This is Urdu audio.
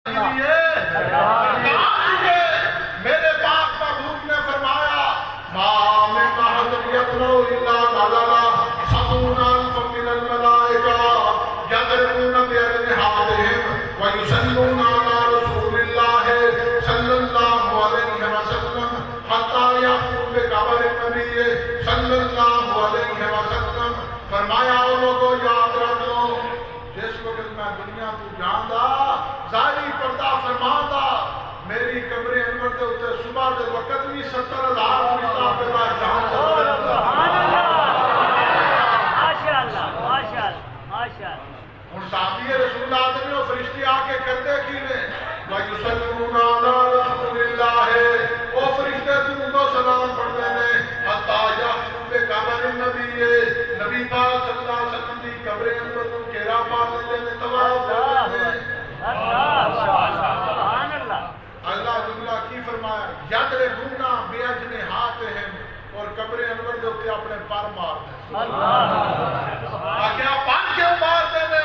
میرے پاک محبوب نے فرمایا وَيُصَلُّونَ عَلَى رَسُولِ اللَّهِ صَلَّى اللَّهُ عَلَيْهِ وَسَلَّمَ حَتَّى يَأْتُوا بِقَبْرِ النَّبِيِّ صَلَّى اللَّهُ عَلَيْهِ وَسَلَّمَ فرمایا او لوگوں یاد رکھ لو جس وقت میں دنیا تو جاندا ظاہری پردہ فرماندا میری قبر انور دے اوتے صبح دے وقت بھی 70,000 فرشتہ پیدا جاندا سبحان اللہ ماشاءاللہ ماشاءاللہ ماشاءاللہ ہن صحابی رسول اللہ دے وہ فرشتے آ کے کردے کی نے وَيُصَلُّونَ عَلَى رَسُولِ اللَّهِ او فرشتے درود و سلام پڑھدے نے حتی یأتوا بقبر النبی نبی پاک صلی اللہ علیہ وسلم دی قبر انور نو گھیرا پا لیندے نے طواف کرتے ہیں سبحان اللہ اللہ جملہ کی فرمایا یضربون بأجنحتہم اور قبر انور دے اوتے اپنے پر مار دے اللہ کیا پر کیوں مار دے نے